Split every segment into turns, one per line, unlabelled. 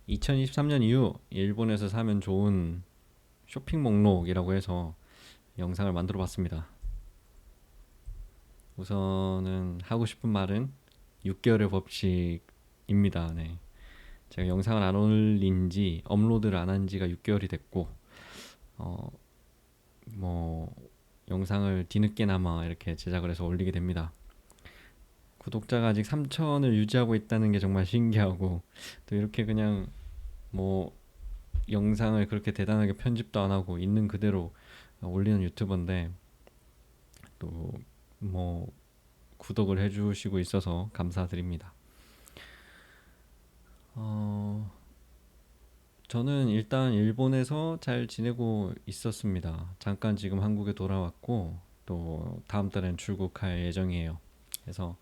2023년 이후 일본에서 사면 좋은 쇼핑 목록이라고 해서 영상을 만들어 봤습니다. 우선은 하고 싶은 말은 6개월의 법칙입니다. 네. 제가 영상을 안 올린 지, 업로드를 안 한 지가 6개월이 됐고, 어, 뭐, 영상을 뒤늦게나마 이렇게 제작을 해서 올리게 됩니다. 구독자가 아직 3천을 유지하고 있다는 게 정말 신기하고, 또 이렇게 그냥 뭐 영상을 그렇게 대단하게 편집도 안 하고 있는 그대로 올리는 유튜버인데 또 뭐 구독을 해주시고 있어서 감사드립니다. 어, 저는 일단 일본에서 잘 지내고 있었습니다. 잠깐 지금 한국에 돌아왔고 또 다음 달엔 출국할 예정이에요. 그래서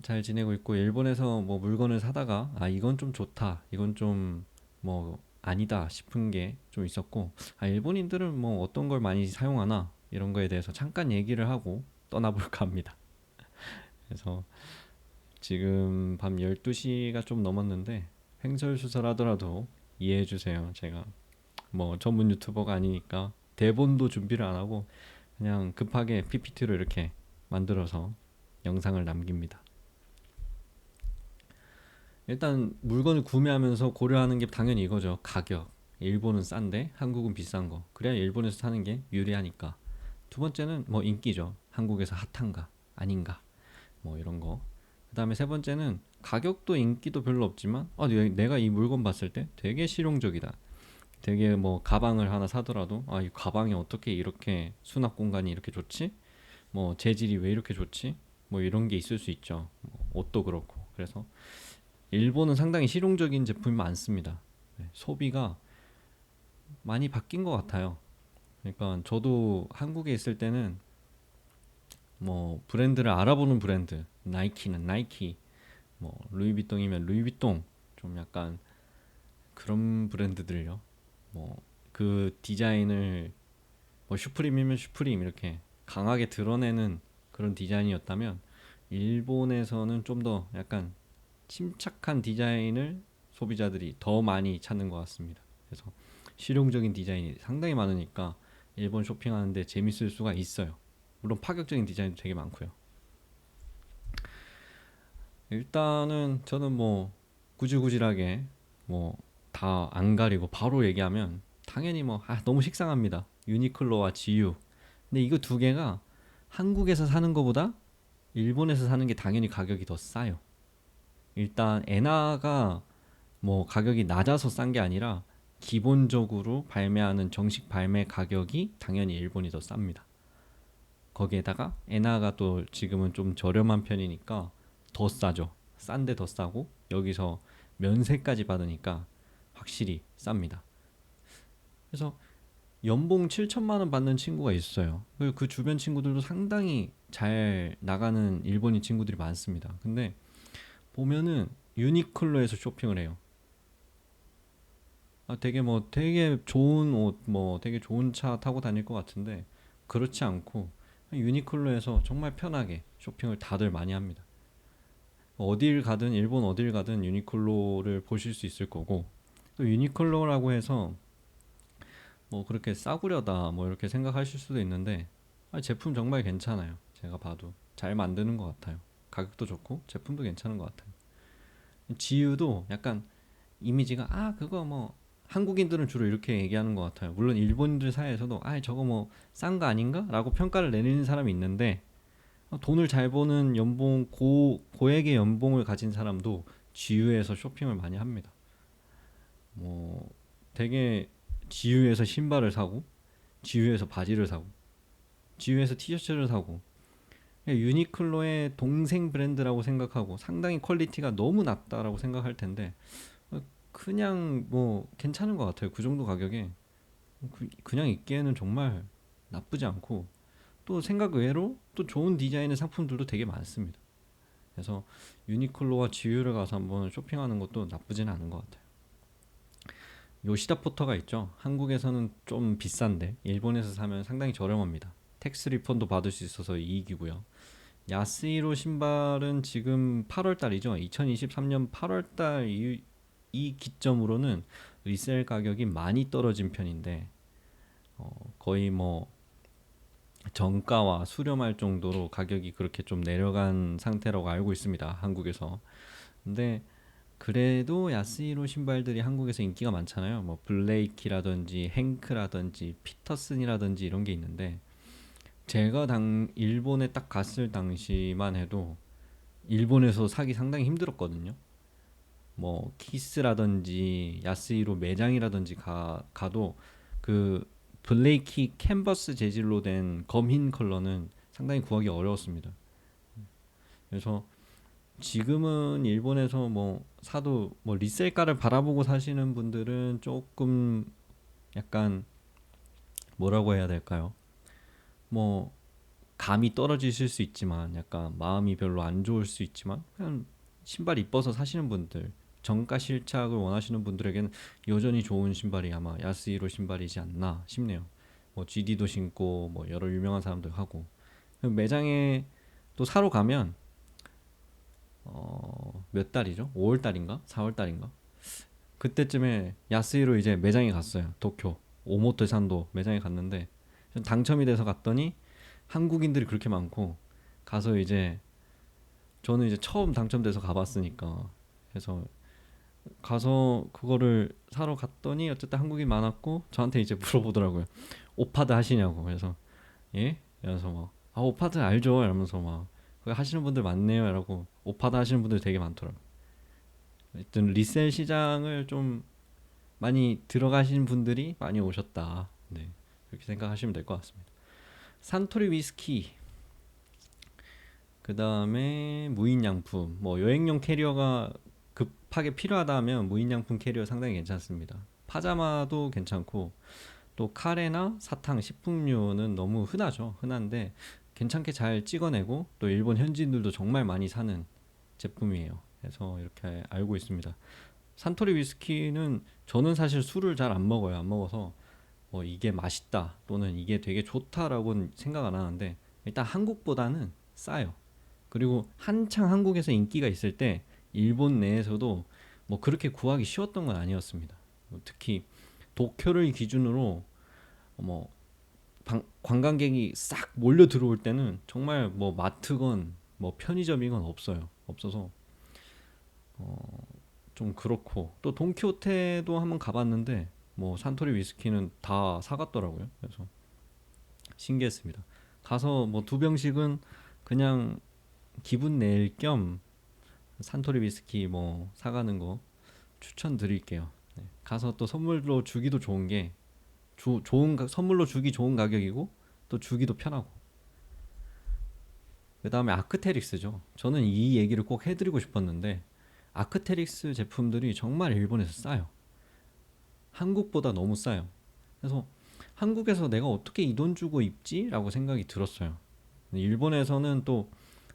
잘 지내고 있고 일본에서 뭐 물건을 사다가 아 이건 좀 좋다, 이건 좀 뭐 아니다 싶은 게 좀 있었고 아 일본인들은 뭐 어떤 걸 많이 사용하나 이런 거에 대해서 잠깐 얘기를 하고 떠나볼까 합니다. 그래서 지금 밤 12시가 좀 넘었는데 횡설수설하더라도 이해해 주세요. 제가 뭐 전문 유튜버가 아니니까 대본도 준비를 안 하고 그냥 급하게 PPT로 이렇게 만들어서 영상을 남깁니다. 일단 물건을 구매하면서 고려하는 게 당연히 이거죠. 가격. 일본은 싼데 한국은 비싼 거. 그래야 일본에서 사는 게 유리하니까. 두 번째는 뭐 인기죠. 한국에서 핫한가 아닌가 뭐 이런 거. 그다음에 세 번째는 가격도 인기도 별로 없지만 내가 이 물건 봤을 때 되게 실용적이다. 되게 뭐 가방을 하나 사더라도 아 이 가방이 어떻게 이렇게 수납 공간이 이렇게 좋지? 뭐 재질이 왜 이렇게 좋지? 뭐 이런 게 있을 수 있죠. 뭐 옷도 그렇고. 그래서 일본은 상당히 실용적인 제품이 많습니다. 네, 소비가 많이 바뀐 것 같아요. 그러니까 저도 한국에 있을 때는 뭐 브랜드를 알아보는 브랜드, 나이키는 나이키, 뭐 루이비통이면 루이비통, 좀 약간 그런 브랜드들요. 뭐 그 디자인을 뭐 슈프림이면 슈프림 이렇게 강하게 드러내는 그런 디자인이었다면 일본에서는 좀 더 약간 침착한 디자인을 소비자들이 더 많이 찾는 것 같습니다. 그래서 실용적인 디자인이 상당히 많으니까 일본 쇼핑하는데 재밌을 수가 있어요. 물론 파격적인 디자인도 되게 많고요. 일단은 저는 뭐 구질구질하게 뭐 다 안 가리고 바로 얘기하면 당연히 뭐 너무 식상합니다. 유니클로와 지유. 근데 이거 두 개가 한국에서 사는 것보다 일본에서 사는 게 당연히 가격이 더 싸요. 일단 엔화가 뭐 가격이 낮아서 싼 게 아니라 기본적으로 발매하는 정식 발매 가격이 당연히 일본이 더 쌉니다. 거기에다가 엔화가 또 지금은 좀 저렴한 편이니까 더 싸죠. 싼데 더 싸고 여기서 면세까지 받으니까 확실히 쌉니다. 그래서 연봉 7천만 원 받는 친구가 있어요. 그리고 그 주변 친구들도 상당히 잘 나가는 일본인 친구들이 많습니다. 근데 보면은 유니클로에서 쇼핑을 해요. 되게 뭐 되게 좋은 옷, 뭐 되게 좋은 차 타고 다닐 것 같은데 그렇지 않고 유니클로에서 정말 편하게 쇼핑을 다들 많이 합니다. 어딜 가든 일본 어딜 가든 유니클로를 보실 수 있을 거고 또 유니클로라고 해서 뭐 그렇게 싸구려다 뭐 이렇게 생각하실 수도 있는데 제품 정말 괜찮아요. 제가 봐도 잘 만드는 것 같아요. 가격도 좋고 제품도 괜찮은 것 같아요. 지유도 약간 이미지가 그거 뭐 한국인들은 주로 이렇게 얘기하는 것 같아요. 물론 일본인들 사이에서도 저거 뭐 싼 거 아닌가? 라고 평가를 내리는 사람이 있는데 돈을 잘 버는 연봉 고액의 연봉을 가진 사람도 지유에서 쇼핑을 많이 합니다. 뭐 되게 지유에서 신발을 사고 지유에서 바지를 사고 지유에서 티셔츠를 사고 유니클로의 동생 브랜드라고 생각하고 상당히 퀄리티가 너무 낮다라고 생각할 텐데 그냥 뭐 괜찮은 것 같아요. 그 정도 가격에 그냥 입기에는 정말 나쁘지 않고 또 생각 외로 또 좋은 디자인의 상품들도 되게 많습니다. 그래서 유니클로와 지유를 가서 한번 쇼핑하는 것도 나쁘지는 않은 것 같아요. 요시다 포터가 있죠. 한국에서는 좀 비싼데 일본에서 사면 상당히 저렴합니다. 텍스 리펀도 받을 수 있어서 이익이고요. 야스히로 신발은 지금 8월 달이죠. 2023년 8월 달 이 기점으로는 리셀 가격이 많이 떨어진 편인데 거의 뭐 정가와 수렴할 정도로 가격이 그렇게 좀 내려간 상태라고 알고 있습니다. 한국에서. 근데 그래도 야스히로 신발들이 한국에서 인기가 많잖아요. 뭐 블레이키라든지 행크라든지 피터슨이라든지 이런 게 있는데 제가 일본에 딱 갔을 당시만 해도 일본에서 사기 상당히 힘들었거든요. 뭐 키스라든지 야스히로 매장이라든지 가도 그 블레이키 캔버스 재질로 된 검흰 컬러는 상당히 구하기 어려웠습니다. 그래서 지금은 일본에서 뭐 사도 뭐 리셀가를 바라보고 사시는 분들은 조금 약간 뭐라고 해야 될까요? 뭐 감이 떨어지실 수 있지만 약간 마음이 별로 안 좋을 수 있지만 그냥 신발 이뻐서 사시는 분들 정가 실착을 원하시는 분들에게는 여전히 좋은 신발이 아마 야스히로 신발이지 않나 싶네요. 뭐 GD도 신고 뭐 여러 유명한 사람들 하고 매장에 또 사러 가면 몇 달이죠? 5월 달인가? 4월 달인가? 그때쯤에 야스히로 이제 매장에 갔어요. 도쿄 오모토 산도 매장에 갔는데 당첨이 돼서 갔더니 한국인들이 그렇게 많고 가서 이제 저는 이제 처음 당첨돼서 가봤으니까 그래서 가서 그거를 사러 갔더니 어쨌든 한국인 많았고 저한테 이제 물어보더라고요. 오파드 하시냐고. 그래서 예? 이러면서 막 오파드 알죠? 이러면서 막 그거 하시는 분들 많네요. 이러고 오파드 하시는 분들 되게 많더라고요. 하여튼 리셀 시장을 좀 많이 들어가신 분들이 많이 오셨다. 네. 그렇게 생각하시면 될 것 같습니다. 산토리 위스키 그 다음에 무인양품 뭐 여행용 캐리어가 급하게 필요하다면 무인양품 캐리어 상당히 괜찮습니다. 파자마도 괜찮고 또 카레나 사탕, 식품류는 너무 흔하죠. 흔한데 괜찮게 잘 찍어내고 또 일본 현지인들도 정말 많이 사는 제품이에요. 그래서 이렇게 알고 있습니다. 산토리 위스키는 저는 사실 술을 잘 안 먹어요. 안 먹어서 뭐 이게 맛있다 또는 이게 되게 좋다라고는 생각 안 하는데 일단 한국보다는 싸요. 그리고 한창 한국에서 인기가 있을 때 일본 내에서도 뭐 그렇게 구하기 쉬웠던 건 아니었습니다. 뭐 특히 도쿄를 기준으로 뭐 관광객이 싹 몰려 들어올 때는 정말 뭐 마트건 뭐 편의점이건 없어요. 없어서 좀 그렇고 또 돈키호테도 한번 가봤는데 뭐 산토리 위스키는 다 사갔더라고요. 그래서 신기했습니다. 가서 뭐 두 병씩은 그냥 기분 낼 겸 산토리 위스키 뭐 사가는 거 추천드릴게요. 네. 가서 또 선물로 주기도 좋은 게 선물로 주기 좋은 가격이고 또 주기도 편하고. 그 다음에 아크테릭스죠. 저는 이 얘기를 꼭 해드리고 싶었는데 아크테릭스 제품들이 정말 일본에서 싸요. 한국보다 너무 싸요. 그래서 한국에서 내가 어떻게 이 돈 주고 입지? 라고 생각이 들었어요. 일본에서는 또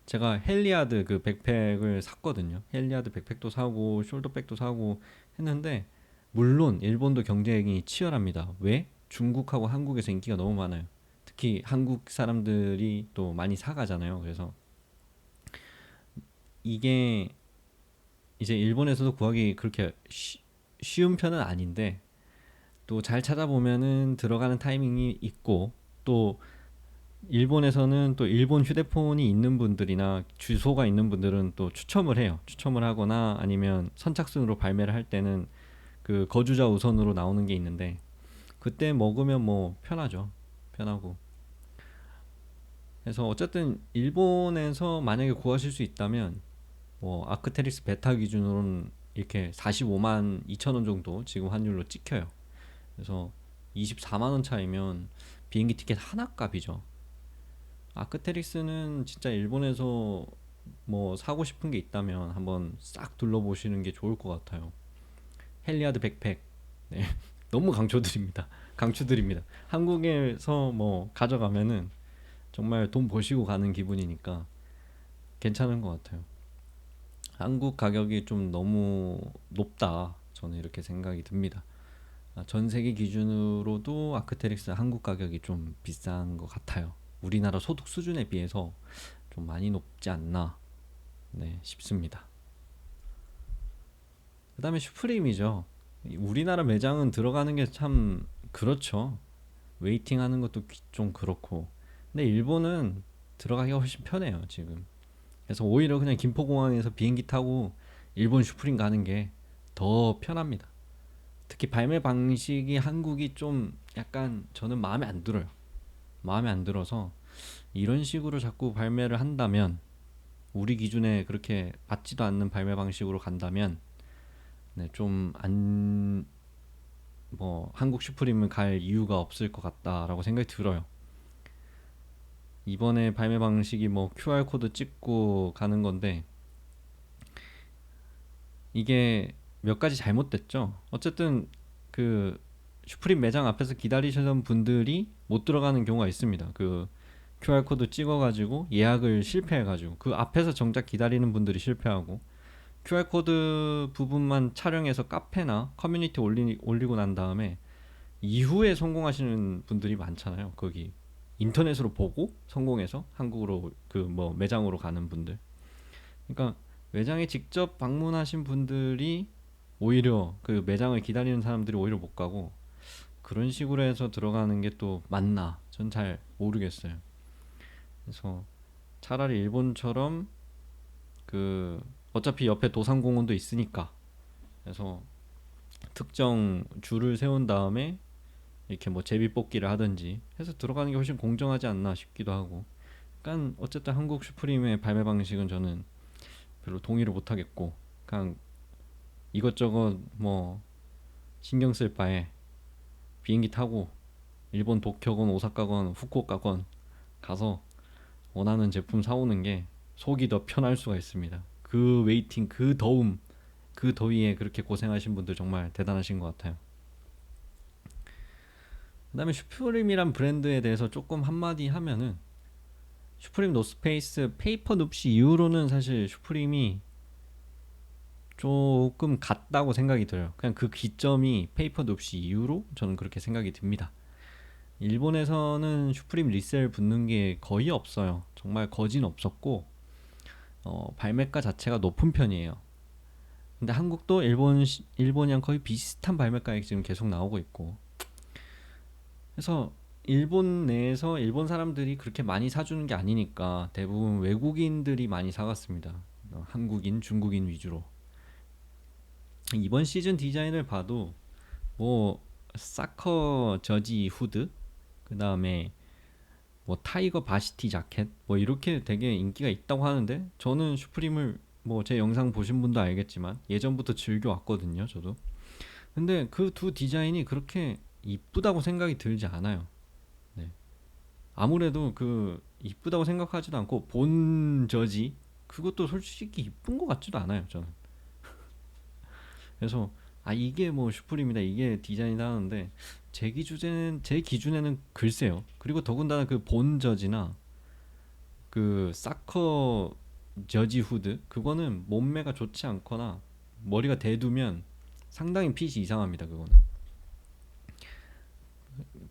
제가 헬리아드 그 백팩을 샀거든요. 헬리아드 백팩도 사고 숄더백도 사고 했는데 물론 일본도 경쟁이 치열합니다. 왜? 중국하고 한국에서 인기가 너무 많아요. 특히 한국 사람들이 또 많이 사가잖아요. 그래서 이게 이제 일본에서도 구하기 그렇게 쉬운 편은 아닌데 또 잘 찾아보면은 들어가는 타이밍이 있고 또 일본에서는 또 일본 휴대폰이 있는 분들이나 주소가 있는 분들은 또 추첨을 해요. 추첨을 하거나 아니면 선착순으로 발매를 할 때는 그 거주자 우선으로 나오는 게 있는데 그때 먹으면 뭐 편하죠. 편하고. 그래서 어쨌든 일본에서 만약에 구하실 수 있다면 뭐 아크테릭스 베타 기준으로는 이렇게 45만 2천 원 정도 지금 환율로 찍혀요. 그래서 24만 원 차이면 비행기 티켓 하나 값이죠. 아크테릭스는 진짜 일본에서 뭐 사고 싶은 게 있다면 한번 싹 둘러보시는 게 좋을 것 같아요. 헬리아드 백팩. 네. 너무 강조드립니다. 강추드립니다. 한국에서 뭐 가져가면은 정말 돈 버시고 가는 기분이니까 괜찮은 것 같아요. 한국 가격이 좀 너무 높다. 저는 이렇게 생각이 듭니다. 전 세계 기준으로도 아크테릭스 한국 가격이 좀 비싼 것 같아요. 우리나라 소득 수준에 비해서 좀 많이 높지 않나 네, 싶습니다. 그다음에 슈프림이죠. 우리나라 매장은 들어가는 게 참 그렇죠. 웨이팅 하는 것도 좀 그렇고. 근데 일본은 들어가기가 훨씬 편해요, 지금. 그래서 오히려 그냥 김포공항에서 비행기 타고 일본 슈프림 가는 게 더 편합니다. 특히 발매 방식이 한국이 좀 약간 저는 마음에 안 들어요. 마음에 안 들어서 이런 식으로 자꾸 발매를 한다면, 우리 기준에 그렇게 맞지도 않는 발매 방식으로 간다면, 네, 좀 안, 뭐 한국 슈프림을 갈 이유가 없을 것 같다라고 생각이 들어요. 이번에 발매 방식이 뭐 QR 코드 찍고 가는 건데, 이게 몇 가지 잘못됐죠. 어쨌든 그 슈프림 매장 앞에서 기다리시던 분들이 못 들어가는 경우가 있습니다. 그 QR 코드 찍어가지고 예약을 실패해가지고 그 앞에서 정작 기다리는 분들이 실패하고, QR 코드 부분만 촬영해서 카페나 커뮤니티 올리고 난 다음에 이후에 성공하시는 분들이 많잖아요. 거기 인터넷으로 보고 성공해서 한국으로 그 뭐 매장으로 가는 분들. 그러니까 매장에 직접 방문하신 분들이 오히려 그 매장을 기다리는 사람들이 오히려 못 가고, 그런 식으로 해서 들어가는 게 또 맞나? 전 잘 모르겠어요. 그래서 차라리 일본처럼 그 어차피 옆에 도산공원도 있으니까, 그래서 특정 줄을 세운 다음에 이렇게 뭐 제비뽑기를 하든지 해서 들어가는 게 훨씬 공정하지 않나 싶기도 하고. 그러니까 어쨌든 한국 슈프림의 발매 방식은 저는 별로 동의를 못 하겠고, 그냥 이것저것 뭐 신경 쓸 바에 비행기 타고 일본 도쿄건 오사카건 후쿠오카건 가서 원하는 제품 사오는 게 속이 더 편할 수가 있습니다. 그 웨이팅, 그 더움, 그 더위에 그렇게 고생하신 분들 정말 대단하신 것 같아요. 그다음에 슈프림이란 브랜드에 대해서 조금 한마디 하면은, 슈프림 노스페이스 페이퍼 눕시 이후로는 사실 슈프림이 조금 같다고 생각이 들어요. 그냥 그 기점이 페이퍼 눕시 이후로 저는 그렇게 생각이 듭니다. 일본에서는 슈프림 리셀 붙는 게 거의 없어요. 정말 거진 없었고, 발매가 자체가 높은 편이에요. 근데 한국도 일본이랑 거의 비슷한 발매가에 지금 계속 나오고 있고, 그래서 일본 내에서 일본 사람들이 그렇게 많이 사주는 게 아니니까 대부분 외국인들이 많이 사갔습니다. 한국인, 중국인 위주로. 이번 시즌 디자인을 봐도 뭐 사커 저지 후드, 그 다음에 뭐 타이거 바시티 자켓, 뭐 이렇게 되게 인기가 있다고 하는데, 저는 슈프림을 뭐 제 영상 보신 분도 알겠지만 예전부터 즐겨 왔거든요, 저도. 근데 그 두 디자인이 그렇게 이쁘다고 생각이 들지 않아요. 네. 아무래도 그 이쁘다고 생각하지도 않고, 본 저지 그것도 솔직히 이쁜 것 같지도 않아요, 저는. 그래서 아, 이게 뭐 슈프림이다, 이게 디자인이다 하는데, 제 기준에는 글쎄요. 그리고 더군다나 그 본 저지나 그 사커 저지 후드, 그거는 몸매가 좋지 않거나 머리가 대두면 상당히 핏이 이상합니다. 그거는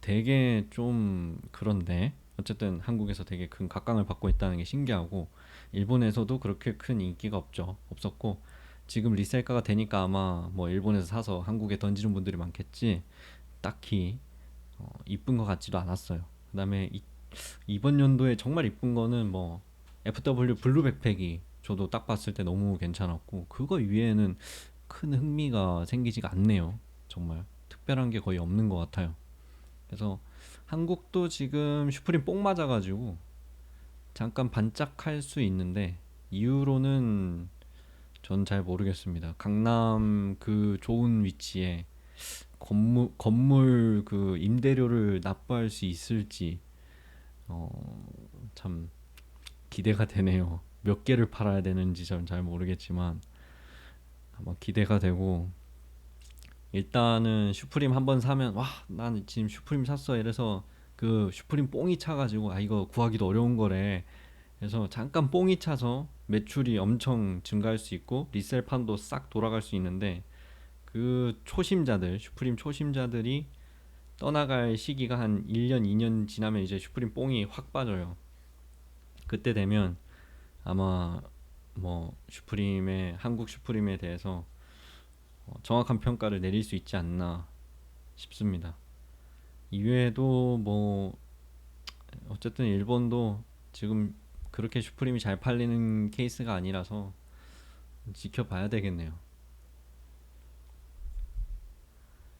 되게 좀 그런데, 어쨌든 한국에서 되게 큰 각광을 받고 있다는 게 신기하고, 일본에서도 그렇게 큰 인기가 없었고, 지금 리셀가가 되니까 아마 뭐 일본에서 사서 한국에 던지는 분들이 많겠지, 딱히 이쁜 것 같지도 않았어요. 그다음에 이번 연도에 정말 이쁜 거는 뭐 FW 블루 백팩이 저도 딱 봤을 때 너무 괜찮았고, 그거 위에는 큰 흥미가 생기지가 않네요. 정말 특별한 게 거의 없는 것 같아요. 그래서 한국도 지금 슈프림 뽕 맞아가지고 잠깐 반짝할 수 있는데, 이후로는 전 잘 모르겠습니다. 강남 그 좋은 위치에 건물 그 임대료를 납부할 수 있을지, 어, 참 기대가 되네요. 몇 개를 팔아야 되는지 전 잘 모르겠지만 아마 기대가 되고, 일단은 슈프림 한번 사면 와, 난 지금 슈프림 샀어 이래서 그 슈프림 뽕이 차가지고, 아 이거 구하기도 어려운 거래, 그래서 잠깐 뽕이 차서 매출이 엄청 증가할 수 있고 리셀판도 싹 돌아갈 수 있는데, 그 초심자들, 슈프림 초심자들이 떠나갈 시기가 한 1년 2년 지나면 이제 슈프림 뽕이 확 빠져요. 그때 되면 아마 뭐 슈프림의 한국 슈프림에 대해서 정확한 평가를 내릴 수 있지 않나 싶습니다. 이외에도 뭐 어쨌든 일본도 지금 그렇게 슈프림이 잘 팔리는 케이스가 아니라서 지켜봐야 되겠네요.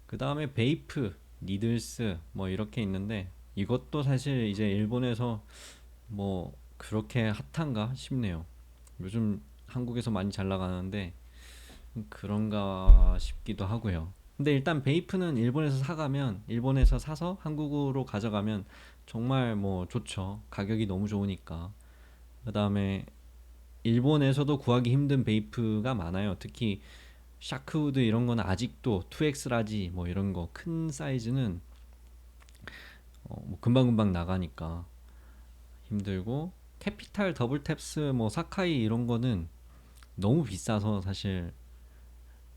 그 다음에 베이프, 니들스 뭐 이렇게 있는데 이것도 사실 이제 일본에서 뭐 그렇게 핫한가 싶네요. 요즘 한국에서 많이 잘 나가는데 그런가 싶기도 하고요. 근데 일단 베이프는 일본에서 사가면 일본에서 사서 한국으로 가져가면 정말 뭐 좋죠. 가격이 너무 좋으니까. 그다음에 일본에서도 구하기 힘든 베이프가 많아요. 특히 샤크우드 이런 거는 아직도 2X 라지 뭐 이런 거 큰 사이즈는 뭐 금방금방 나가니까 힘들고 캐피탈 더블 탭스 뭐 사카이 이런 거는 너무 비싸서 사실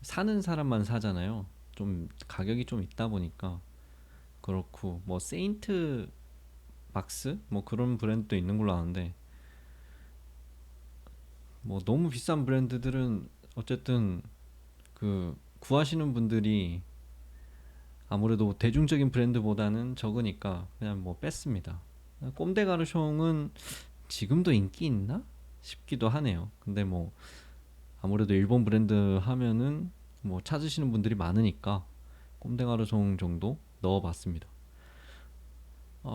사는 사람만 사잖아요. 좀 가격이 좀 있다 보니까 그렇고 뭐 세인트 막스 뭐 그런 브랜드도 있는 걸로 아는데 뭐 너무 비싼 브랜드들은 어쨌든 그 구하시는 분들이 아무래도 대중적인 브랜드보다는 적으니까 그냥 뭐 뺐습니다. 꼼데 가르숑은 지금도 인기 있나 싶기도 하네요. 근데 뭐 아무래도 일본 브랜드 하면은 뭐 찾으시는 분들이 많으니까 꼼데 가르숑 정도 넣어봤습니다.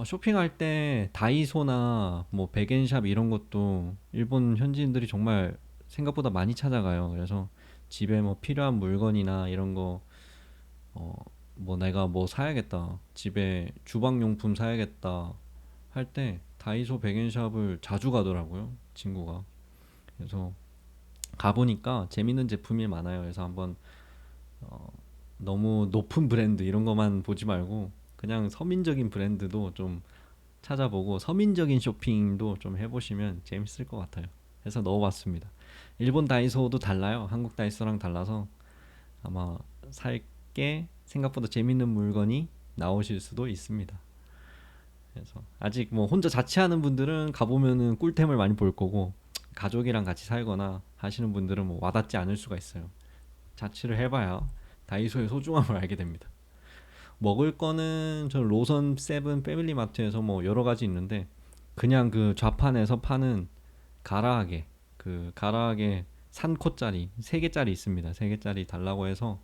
쇼핑할 때 다이소나 뭐 백엔샵 이런 것도 일본 현지인들이 정말 생각보다 많이 찾아가요. 그래서 집에 뭐 필요한 물건이나 이런 거, 어, 뭐 내가 뭐 사야겠다. 집에 주방용품 사야겠다. 할 때 다이소 백엔샵을 자주 가더라고요. 친구가. 그래서 가보니까 재밌는 제품이 많아요. 그래서 한번 너무 높은 브랜드 이런 것만 보지 말고 그냥 서민적인 브랜드도 좀 찾아보고 서민적인 쇼핑도 좀 해보시면 재밌을 것 같아요. 그래서 넣어봤습니다. 일본 다이소도 달라요. 한국 다이소랑 달라서 아마 살 게 생각보다 재밌는 물건이 나오실 수도 있습니다. 그래서 아직 뭐 혼자 자취하는 분들은 가보면은 꿀템을 많이 볼 거고 가족이랑 같이 살거나 하시는 분들은 뭐 와닿지 않을 수가 있어요. 자취를 해봐야 다이소의 소중함을 알게 됩니다. 먹을 거는 저 로선 세븐 패밀리마트에서 뭐 여러 가지 있는데 그냥 그 좌판에서 파는 가라아게 그 가라아게 산코짜리 3개짜리 있습니다. 3개짜리 달라고 해서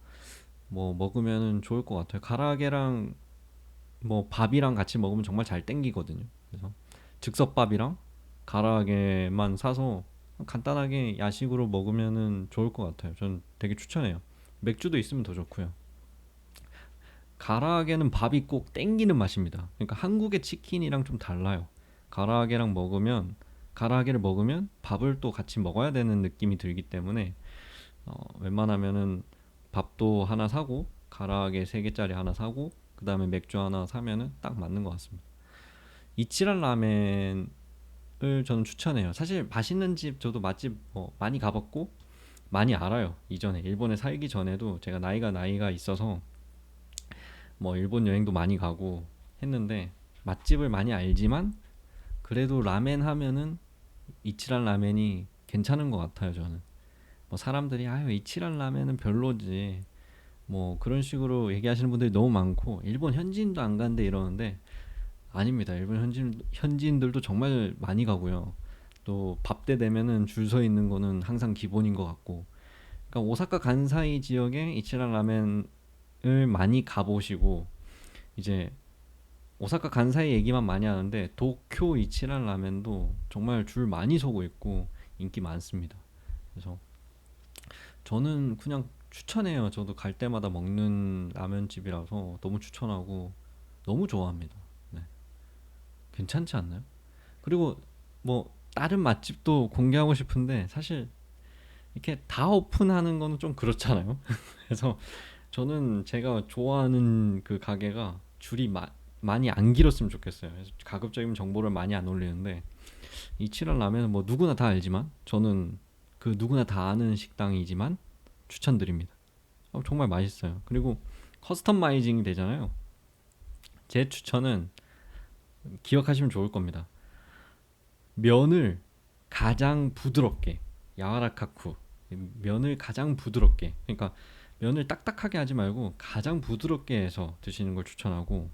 뭐 먹으면 좋을 것 같아요. 가라아게랑 뭐 밥이랑 같이 먹으면 정말 잘 땡기거든요. 그래서 즉석밥이랑 가라아게만 사서 간단하게 야식으로 먹으면 좋을 것 같아요. 전 되게 추천해요. 맥주도 있으면 더 좋고요. 가라아게는 밥이 꼭 땡기는 맛입니다. 그러니까 한국의 치킨이랑 좀 달라요. 가라아게랑 먹으면 가라아게를 먹으면 밥을 또 같이 먹어야 되는 느낌이 들기 때문에 웬만하면은 밥도 하나 사고 가라아게 3개짜리 하나 사고 그 다음에 맥주 하나 사면은 딱 맞는 것 같습니다. 이치란 라멘을 저는 추천해요. 사실 맛있는 집 저도 맛집 많이 가봤고 많이 알아요. 이전에 일본에 살기 전에도 제가 나이가 있어서 뭐 일본 여행도 많이 가고 했는데 맛집을 많이 알지만 그래도 라멘 하면은 이치란 라멘이 괜찮은 것 같아요. 저는 뭐 사람들이 아유 이치란 라멘은 별로지 뭐 그런 식으로 얘기하시는 분들이 너무 많고 일본 현지인도 안 간대 이러는데 아닙니다. 일본 현지인들도 정말 많이 가고요. 또 밥 때 되면은 줄 서 있는 거는 항상 기본인 것 같고 그러니까 오사카 간사이 지역에 이치란 라멘을 많이 가보시고 이제 오사카 간사이 얘기만 많이 하는데 도쿄 이치란 라멘도 정말 줄 많이 서고 있고 인기 많습니다. 그래서 저는 그냥 추천해요. 저도 갈 때마다 먹는 라면집이라서 너무 추천하고 너무 좋아합니다. 네. 괜찮지 않나요? 그리고 뭐 다른 맛집도 공개하고 싶은데 사실 이렇게 다 오픈하는 거는 좀 그렇잖아요. 그래서 저는 제가 좋아하는 그 가게가 많이 안 길었으면 좋겠어요. 그래서 가급적이면 정보를 많이 안 올리는데 이치란 라면은 뭐 누구나 다 알지만 저는 그 누구나 다 아는 식당이지만 추천드립니다. 정말 맛있어요. 그리고 커스터마이징이 되잖아요. 제 추천은 기억하시면 좋을 겁니다. 면을 가장 부드럽게 야와라카쿠 면을 가장 부드럽게 그러니까 면을 딱딱하게 하지 말고 가장 부드럽게 해서 드시는 걸 추천하고,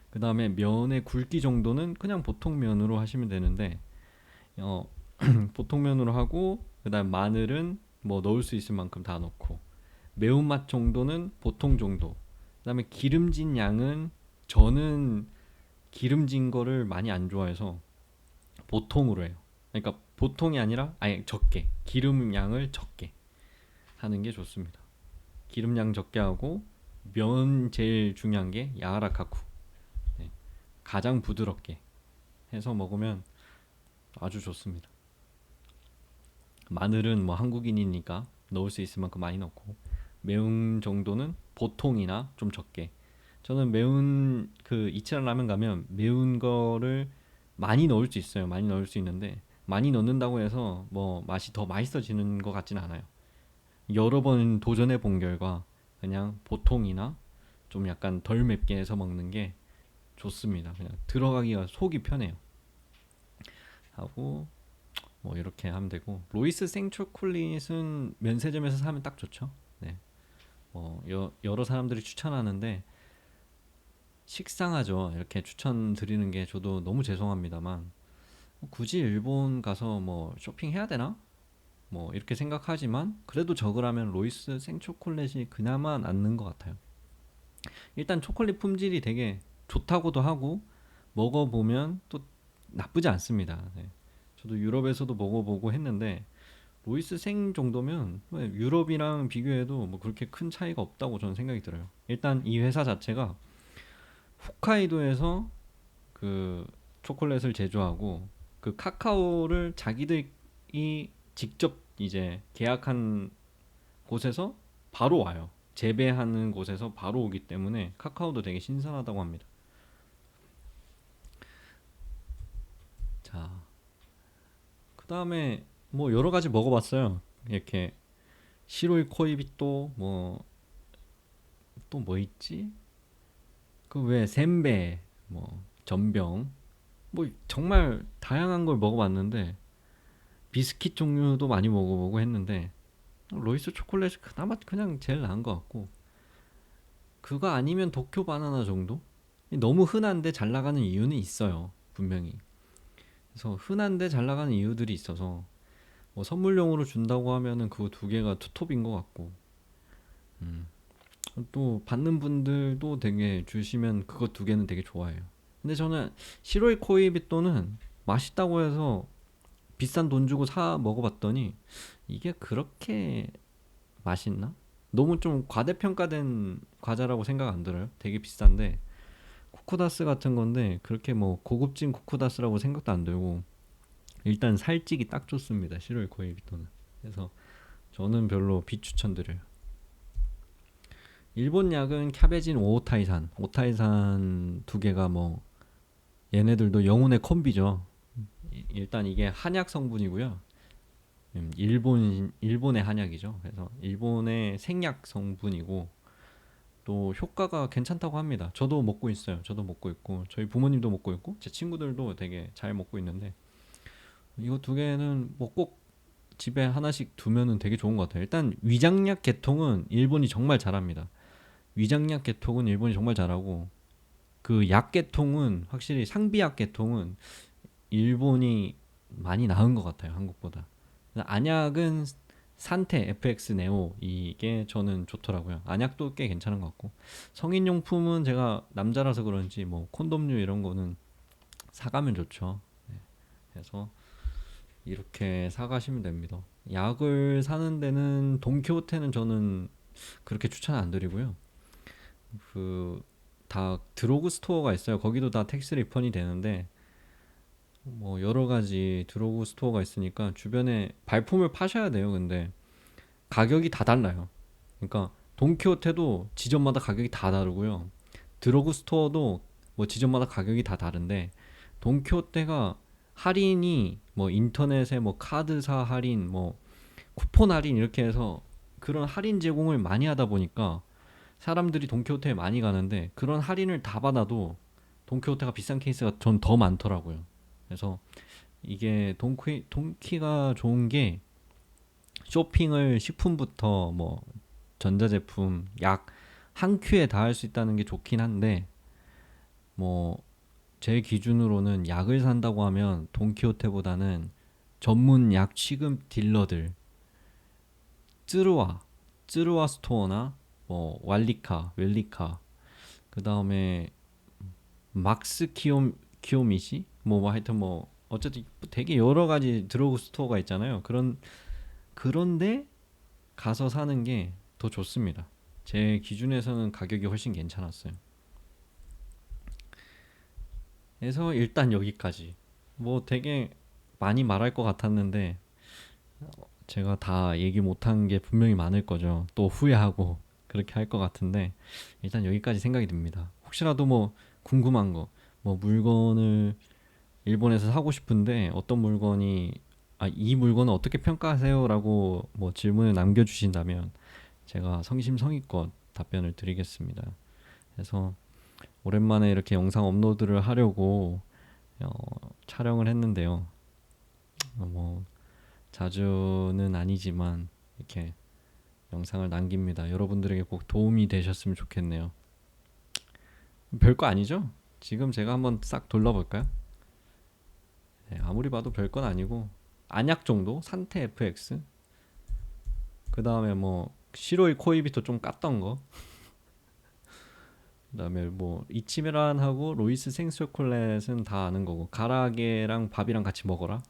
그 다음에 면의 굵기 정도는 그냥 보통 면으로 하시면 되는데, 어, 보통 면으로 하고, 그 다음 마늘은 뭐 넣을 수 있을 만큼 다 넣고, 매운맛 정도는 보통 정도. 그 다음에 기름진 양은, 저는 기름진 거를 많이 안 좋아해서 보통으로 해요. 그러니까 보통이 아니라 아예 적게, 기름 양을 적게 하는 게 좋습니다. 기름 양 적게 하고, 면 제일 중요한 게 야라카쿠. 네, 가장 부드럽게 해서 먹으면 아주 좋습니다. 마늘은 뭐 한국인이니까 넣을 수 있을 만큼 많이 넣고, 매운 정도는 보통이나 좀 적게. 저는 매운 그 이치란 라면 가면 매운 거를 많이 넣을 수 있어요. 많이 넣을 수 있는데, 많이 넣는다고 해서 뭐 맛이 더 맛있어지는 것 같진 않아요. 여러 번 도전해 본 결과 그냥 보통이나 좀 약간 덜 맵게 해서 먹는 게 좋습니다. 그냥 들어가기가 속이 편해요. 하고 뭐 이렇게 하면 되고, 로이스 생초콜릿은 면세점에서 사면 딱 좋죠. 네. 여러 사람들이 추천하는데 식상하죠. 이렇게 추천드리는 게 저도 너무 죄송합니다만, 굳이 일본 가서 뭐 쇼핑해야 되나? 뭐 이렇게 생각하지만, 그래도 적으라면 로이스 생초콜릿이 그나마 낫는 것 같아요. 일단 초콜릿 품질이 되게 좋다고도 하고, 먹어보면 또 나쁘지 않습니다. 네. 저도 유럽에서도 먹어보고 했는데, 로이스 생 정도면 유럽이랑 비교해도 뭐 그렇게 큰 차이가 없다고 저는 생각이 들어요. 일단 이 회사 자체가 홋카이도에서 그 초콜릿을 제조하고, 그 카카오를 자기들이 직접 이제 계약한 곳에서 바로 와요. 재배하는 곳에서 바로 오기 때문에 카카오도 되게 신선하다고 합니다. 자, 그 다음에 뭐 여러 가지 먹어봤어요. 이렇게 시로이 코이비또, 뭐 또 뭐 있지? 그 왜 센베, 뭐 전병, 뭐 정말 다양한 걸 먹어봤는데, 비스킷 종류도 많이 먹어보고 했는데 로이스 초콜릿이 그나마 그냥 제일 나은 것 같고, 그거 아니면 도쿄 바나나 정도? 너무 흔한데 잘 나가는 이유는 있어요, 분명히. 그래서 흔한데 잘 나가는 이유들이 있어서 뭐 선물용으로 준다고 하면은 그 두 개가 투톱인 것 같고, 음. 또 받는 분들도 되게 주시면 그거 두 개는 되게 좋아해요. 근데 저는 시로이 코이비또는 맛있다고 해서 비싼 돈 주고 사 먹어봤더니 이게 그렇게 맛있나? 너무 좀 과대평가된 과자라고 생각 안 들어요. 되게 비싼데 코코다스 같은 건데 그렇게 뭐 고급진 코코다스라고 생각도 안 들고, 일단 살찌기 딱 좋습니다. 시로이 코이비토는. 그래서 저는 별로 비추천드려요. 일본 약은 캬베진 오타이산, 오타이산 두 개가 뭐 얘네들도 영혼의 콤비죠. 일단 이게 한약 성분이고요. 일본의 한약이죠. 그래서 일본의 생약 성분이고, 또 효과가 괜찮다고 합니다. 저도 먹고 있어요. 저도 먹고 있고 저희 부모님도 먹고 있고 제 친구들도 되게 잘 먹고 있는데, 이거 두 개는 뭐 꼭 집에 하나씩 두면은 되게 좋은 것 같아요. 일단 위장약 계통은 일본이 정말 잘합니다. 위장약 계통은 일본이 정말 잘하고, 그 약 계통은 확실히 상비약 계통은 일본이 많이 나은 것 같아요, 한국보다. 안약은 산테, FX 네오 이게 저는 좋더라고요. 안약도 꽤 괜찮은 것 같고, 성인용품은 제가 남자라서 그런지 뭐 콘돔류 이런 거는 사가면 좋죠. 네. 그래서 이렇게 사가시면 됩니다. 약을 사는 데는 돈키호테는 저는 그렇게 추천 안 드리고요. 그 다 드로그 스토어가 있어요. 거기도 다 텍스 리펀이 되는데, 뭐 여러 가지 드로그 스토어가 있으니까 주변에 발품을 파셔야 돼요. 근데 가격이 다 달라요. 그러니까 돈키호테도 지점마다 가격이 다 다르고요. 드로그 스토어도 뭐 지점마다 가격이 다 다른데, 돈키호테가 할인이 뭐 인터넷에 뭐 카드사 할인, 뭐 쿠폰 할인 이렇게 해서 그런 할인 제공을 많이 하다 보니까 사람들이 돈키호테에 많이 가는데, 그런 할인을 다 받아도 돈키호테가 비싼 케이스가 전 더 많더라고요. 그래서 이게 돈키가 좋은 게, 쇼핑을 식품부터 뭐 전자제품 약 한 큐에 다 할 수 있다는 게 좋긴 한데 뭐 제 기준으로는 약을 산다고 하면 돈키호테보다는 전문 약 취급 딜러들 쯔루와 스토어나 뭐 왈리카 웰리카 그 다음에 막스 키오미시 뭐 하여튼 뭐 어쨌든 되게 여러 가지 드러그 스토어가 있잖아요. 그런데 가서 사는 게 더 좋습니다. 제 기준에서는 가격이 훨씬 괜찮았어요. 그래서 일단 여기까지. 뭐 되게 많이 말할 것 같았는데 제가 다 얘기 못한 게 분명히 많을 거죠. 또 후회하고 그렇게 할 것 같은데 일단 여기까지 생각이 듭니다. 혹시라도 뭐 궁금한 거, 뭐 물건을 일본에서 사고 싶은데 어떤 물건이 이 물건은 어떻게 평가하세요라고 뭐 질문을 남겨주신다면 제가 성심성의껏 답변을 드리겠습니다. 그래서 오랜만에 이렇게 영상 업로드를 하려고 어, 촬영을 했는데요. 뭐 자주는 아니지만 이렇게 영상을 남깁니다. 여러분들에게 꼭 도움이 되셨으면 좋겠네요. 별거 아니죠? 지금 제가 한번 싹 돌려볼까요? 네, 아무리 봐도 별건 아니고 안약 정도? 산테 FX 그 다음에 뭐 시로이 코이비토 좀 깠던 거 그 다음에 뭐 이치메란하고 로이스 생쇼콜렛은 다 아는 거고 가라아게랑 밥이랑 같이 먹어라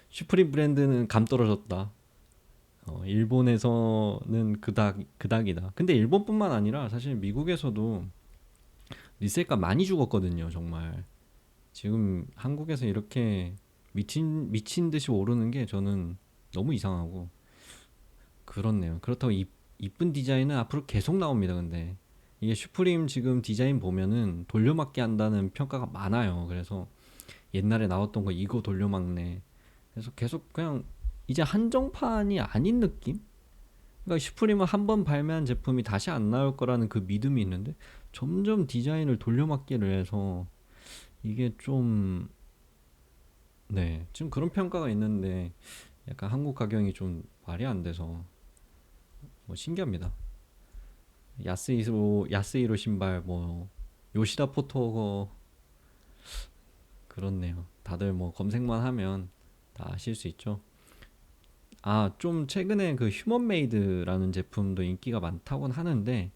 슈프림 브랜드는 감 떨어졌다 일본에서는 그닥이다. 근데 일본뿐만 아니라 사실 미국에서도 리셀가 많이 죽었거든요. 정말 지금 한국에서 이렇게 미친 듯이 오르는 게 저는 너무 이상하고 그렇네요. 그렇다고 이쁜 디자인은 앞으로 계속 나옵니다. 근데 이게 슈프림 지금 디자인 보면은 돌려막기 한다는 평가가 많아요. 그래서 옛날에 나왔던 거 이거 돌려막네. 그래서 계속 그냥 이제 한정판이 아닌 느낌? 그러니까 슈프림은 한 번 발매한 제품이 다시 안 나올 거라는 그 믿음이 있는데 점점 디자인을 돌려막기를 해서 이게 좀 네, 지금 그런 평가가 있는데 약간 한국 가격이 좀 말이 안 돼서 뭐 신기합니다. 야스히로 신발 뭐 요시다 포토거 그렇네요. 다들 뭐 검색만 하면 다 아실 수 있죠. 좀 최근에 그 휴먼 메이드라는 제품도 인기가 많다곤 하는데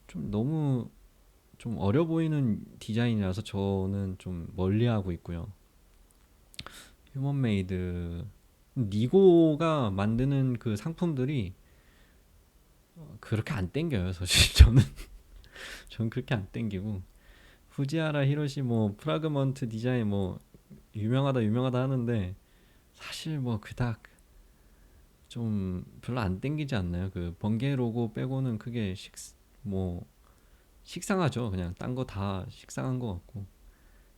좀 너무 좀 어려 보이는 디자인이라서 저는 좀 멀리하고 있고요. 휴먼 메이드 니고가 만드는 그 상품들이 그렇게 안 땡겨요. 사실 저는 그렇게 안 땡기고 후지하라 히로시 뭐 프라그먼트 디자인 뭐 유명하다 하는데 사실 뭐 그닥 좀 별로 안 땡기지 않나요? 그 번개 로고 빼고는 크게 뭐 식상하죠. 그냥 딴 거 다 식상한 것 같고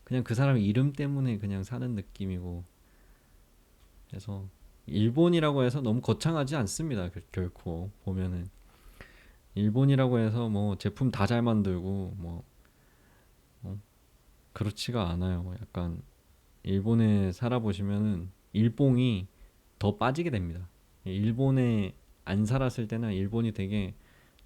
그냥 그 사람 이름 때문에 그냥 사는 느낌이고 해서 일본이라고 해서 너무 거창하지 않습니다. 결코 보면은 일본이라고 해서 뭐 제품 다 잘 만들고 뭐 그렇지가 않아요. 약간 일본에 살아보시면은 일봉이 더 빠지게 됩니다. 일본에 안 살았을 때는 일본이 되게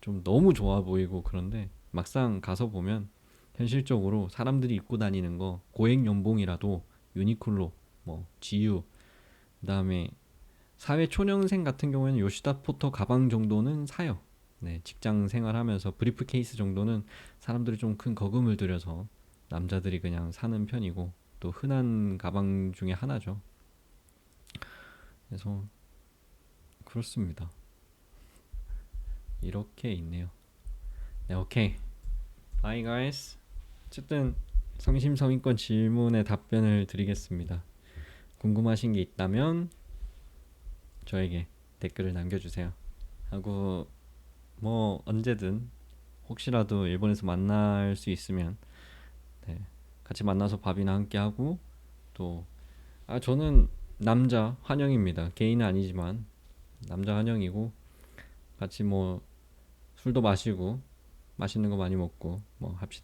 좀 너무 좋아 보이고 그런데 막상 가서 보면 현실적으로 사람들이 입고 다니는 거 고액 연봉이라도 유니클로 뭐 GU 그다음에 사회 초년생 같은 경우에는 요시다 포터 가방 정도는 사요. 네, 직장 생활하면서 브리프 케이스 정도는 사람들이 좀 큰 거금을 들여서 남자들이 그냥 사는 편이고 또 흔한 가방 중에 하나죠. 그래서 그렇습니다. 이렇게 있네요. 네, 오케이. Bye guys. 어쨌든 성심성의껏 질문에 답변을 드리겠습니다. 궁금하신 게 있다면 저에게 댓글을 남겨주세요. 하고 뭐 언제든 혹시라도 일본에서 만날 수 있으면 네, 같이 만나서 밥이나 함께 하고 또 저는 남자 환영입니다. 개인은 아니지만 남자 환영이고 같이 뭐 술도 마시고 맛있는 거 많이 먹고 뭐 합시다.